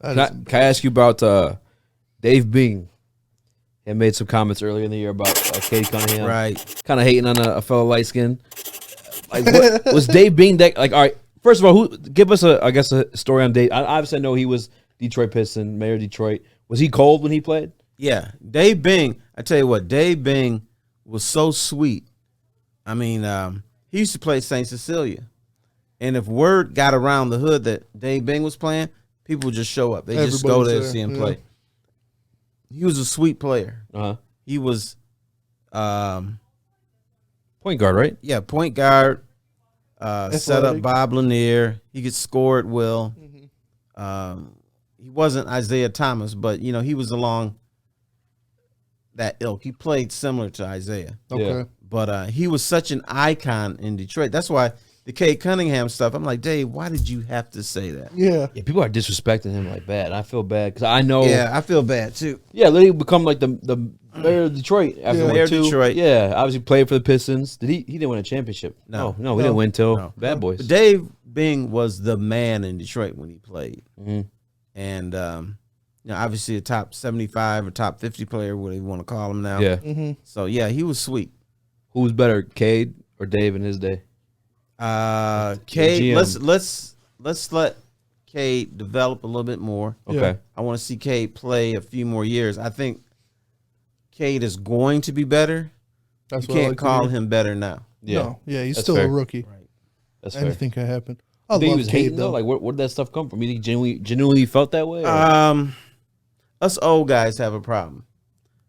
Can I ask you about Dave Bing? He made some comments earlier in the year about Cade Cunningham. Right. Kind of hating on a fellow light skin. Like, what, was Dave Bing that, like, all right, first of all, give us a story on Dave. I obviously know he was Detroit Piston, mayor of Detroit. Was he cold when he played? Yeah. Dave Bing, I tell you what, Dave Bing was so sweet. I mean, he used to play St. Cecilia. And if word got around the hood that Dave Bing was playing, people would just show up. They just go there to see him play. He was a sweet player. He was point guard, right? Yeah, point guard. Set up Bob Lanier. He could score at will. He wasn't Isaiah Thomas, but he was along that ilk. He played similar to Isaiah. Okay. But he was such an icon in Detroit. That's why the Cade Cunningham stuff, I'm like, Dave, why did you have to say that? Yeah. People are disrespecting him like bad. I feel bad because I know. Yeah, I feel bad too. Yeah, literally become like the mayor of Detroit after mayor of Detroit. Yeah, obviously played for the Pistons. He didn't win a championship. No, we didn't win till Bad Boys. But Dave Bing was the man in Detroit when he played. And obviously a top 75 or top 50 player, whatever you want to call him now. Yeah. So yeah, he was sweet. Who was better, Cade or Dave in his day? Cade. Let's let Cade develop a little bit more. Okay. I want to see Cade play a few more years. I think Cade is going to be better. You can't call him better now. Yeah. No. Yeah, he's That's still fair. a rookie. Right. That's Anything can happen. I think he love was Cade, hating though. Like, where did that stuff come from? You think genuinely felt that way? Us old guys have a problem.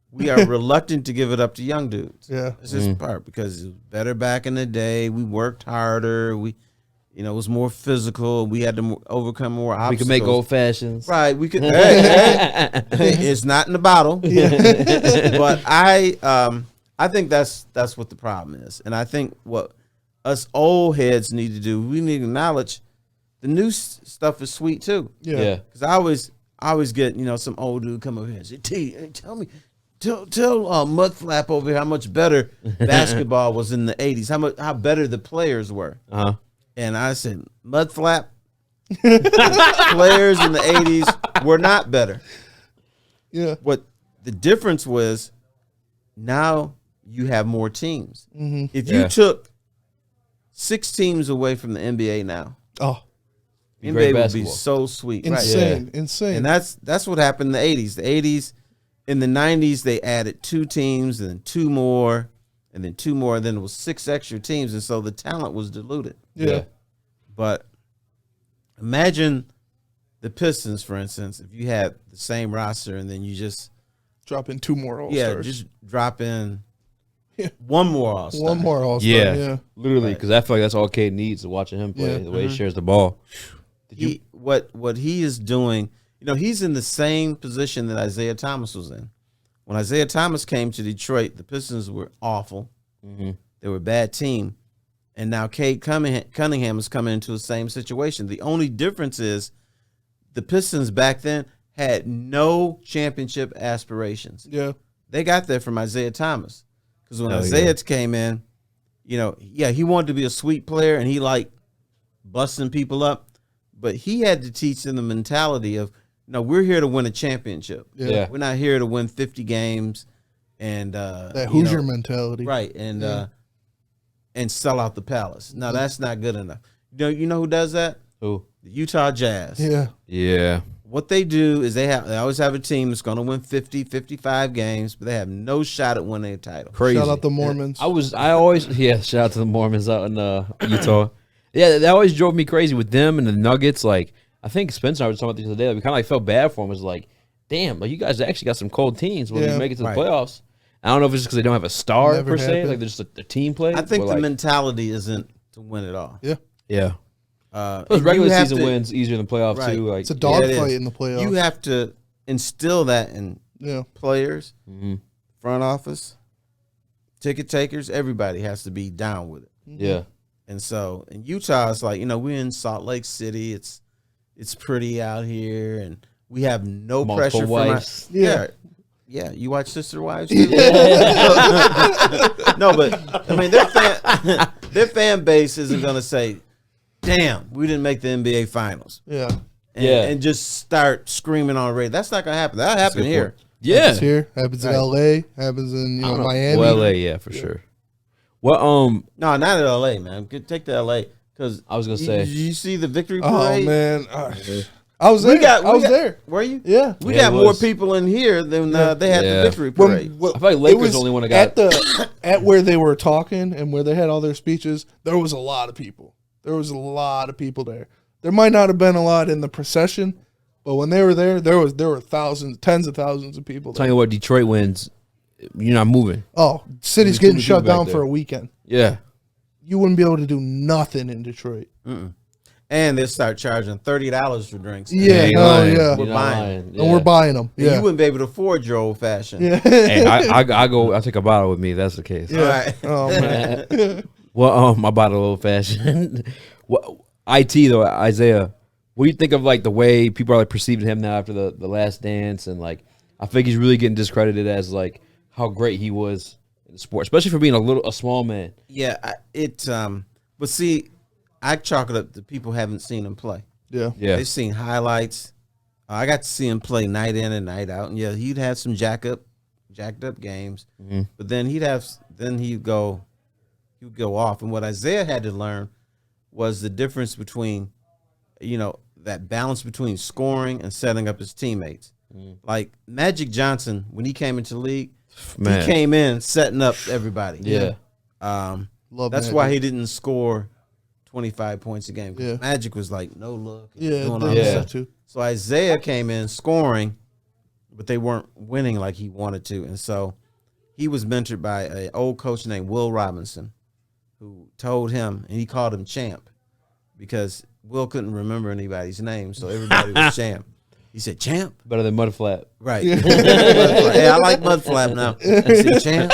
We are reluctant to give it up to young dudes. Yeah. It's just part because it was better back in the day. We worked harder. We, it was more physical. We had to overcome more obstacles. We could make old fashions. Right. We could. Hey, it's not in the bottle. But I think that's what the problem is. And I think what us old heads need to do, we need to acknowledge the new stuff is sweet too. Yeah. Because I always get, some old dude come over here and say, T, tell Mudflap over here how much better basketball was in the 80s, how better the players were. And I said, Mudflap, players in the 80s were not better. Yeah. What the difference was, now you have more teams. If you took 6 teams away from the NBA now, NBA would be so sweet. Insane. Right? Insane. And that's what happened in the 80s. The 80s, in the 90s, they added 2 teams and then 2 more and then 2 more. And then it was 6 extra teams. And so the talent was diluted. Yeah. But imagine the Pistons, for instance, if you had the same roster and then you just drop in 2 more All-Stars. Yeah, just drop in 1 more All-Star. 1 more All-Star. Yeah. Literally, because I feel like that's all Cade needs to watching him play, the way he shares the ball. What he is doing, he's in the same position that Isaiah Thomas was in. When Isaiah Thomas came to Detroit, the Pistons were awful. They were a bad team. And now Cade Cunningham is coming into the same situation. The only difference is the Pistons back then had no championship aspirations. Yeah. They got there from Isaiah Thomas. Because when Isaiah came in, he wanted to be a sweet player and he liked busting people up. But he had to teach them the mentality of, no, we're here to win a championship. Yeah. We're not here to win 50 games and that Hoosier mentality. Right. And sell out the Palace. No, that's not good enough. You know who does that? Who? The Utah Jazz. Yeah. Yeah. What they do is they always have a team that's going to win 50, 55 games, but they have no shot at winning a title. Crazy. Shout out the Mormons. Shout out to the Mormons out in Utah. Yeah, that always drove me crazy with them and the Nuggets. Like, I think Spencer and I were talking about this the other day. Like, we kind of felt bad for them. It was like, damn, like you guys actually got some cold teams when you make it to the playoffs. I don't know if it's just because they don't have a star per se, like they're just a team play. I think the mentality isn't to win it all. Yeah. Yeah. Plus regular season wins easier than playoffs too. Like, it's a dogfight in the playoffs. You have to instill that in players, front office, ticket takers. Everybody has to be down with it. Yeah. And so in Utah, it's like, we're in Salt Lake City. It's pretty out here, and we have no pressure from wives. Yeah, you watch Sister Wives too? No, but I mean their fan base isn't gonna say, damn, we didn't make the NBA finals. Yeah. and just start screaming on radio. That's not gonna happen. That'll happen here. Yeah, happens here, happens in L.A., happens in Miami. Well, LA, yeah, for sure. Well, no, not in L.A., man. Take the L.A. because I was gonna say, you see the victory parade? Oh man, I was there. I was there. Were you? Yeah, we got more people in here than they had the victory parade. I feel like Lakers only one got at where they were talking and where they had all their speeches. There was a lot of people. There was a lot of people there. There might not have been a lot in the procession, but when they were there, there were thousands, tens of thousands of people there. Tell you what, Detroit wins, you're not moving. Oh, city's getting shut down for a weekend. Yeah. You wouldn't be able to do nothing in Detroit. And they'll start charging $30 for drinks. Yeah, we're buying, and we're buying them. Yeah, you wouldn't be able to afford your old fashioned. Yeah, hey, I take a bottle with me. That's the case. Yeah. All right. Oh man. Well, I bought a old fashioned. IT though, Isaiah, what do you think of like the way people are like perceiving him now after the Last Dance, and like I think he's really getting discredited as like how great he was in the sport, especially for being a small man. Yeah, but see, I chalk it up to people haven't seen him play. Yeah. They've seen highlights. I got to see him play night in and night out, and yeah, he'd have some jacked up games, but then he'd go off. And what Isaiah had to learn was the difference between, that balance between scoring and setting up his teammates. Like Magic Johnson, when he came into the league, he came in setting up everybody. Yeah. Love that's Magic. why he didn't score 25 points a game. Yeah. Magic was like no look. Yeah, Doing all yeah. that stuff. Too. So Isaiah came in scoring, but they weren't winning like he wanted to. And so he was mentored by an old coach named Will Robinson, who told him, and he called him Champ because Will couldn't remember anybody's name. So everybody was Champ. He said, Champ? Better than Mudflap. Right. Hey, I like Mudflap now. He said, Champ,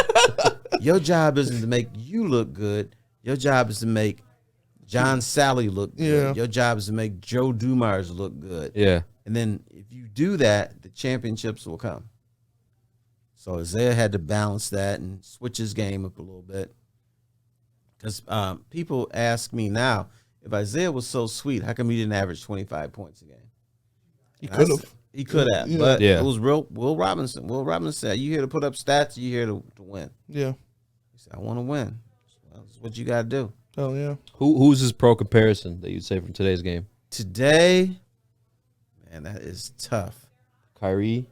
your job isn't to make you look good. Your job is to make John Sally look good. Yeah. Your job is to make Joe Dumars look good. Yeah. And then if you do that, the championships will come. So Isaiah had to balance that and switch his game up a little bit. Because people ask me now, if Isaiah was so sweet, how come he didn't average 25 points a game? He could have. He could have. Yeah. But Yeah. it was Will Robinson. Will Robinson said, you here to put up stats, you here to win. Yeah. He said, I want to win. Well, that's what you got to do. Oh yeah. Who's his pro comparison that you'd say from today's game? Today, man, that is tough. Kyrie?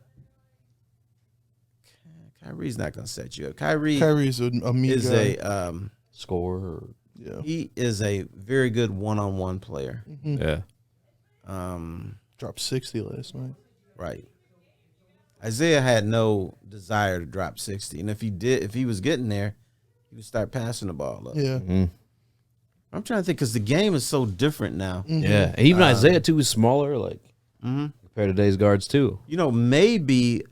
Kyrie's not going to set you up. Kyrie's a mean is guy. Score? Yeah. He is a very good one-on-one player. Yeah. Dropped 60 last night. Right. Isaiah had no desire to drop 60, and if he was getting there, he would start passing the ball up. Yeah. I'm trying to think because the game is so different now. Yeah. And even Isaiah too is smaller, like compared to today's guards too. Maybe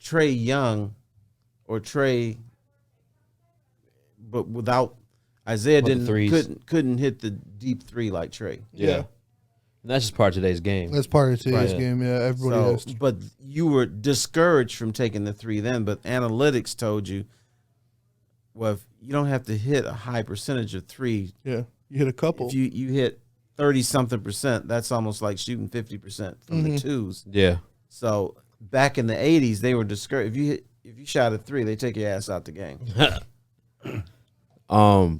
Trey Young or Trey, but without Isaiah couldn't hit the deep three like Trey. Yeah. And that's just part of today's game. That's part of today's game. Yeah, everybody has to. But you were discouraged from taking the three then, but analytics told you, well, if you don't have to hit a high percentage of three. Yeah, you hit a couple. If you hit 30-something%, that's almost like shooting 50% from the twos. Yeah. So back in the 80s, they were discouraged. If you shot a three, they take your ass out the game.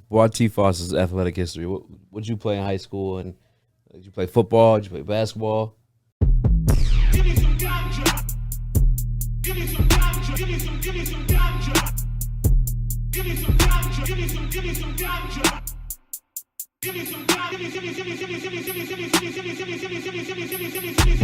What T-Foss's athletic history? What did you play in high school? And did you play football? Did you play basketball? Give me some ganja. Give me some ganja. Give me some ganja. Give me some ganja. Give me some ganja. Give me some ganja. Give me some ganja.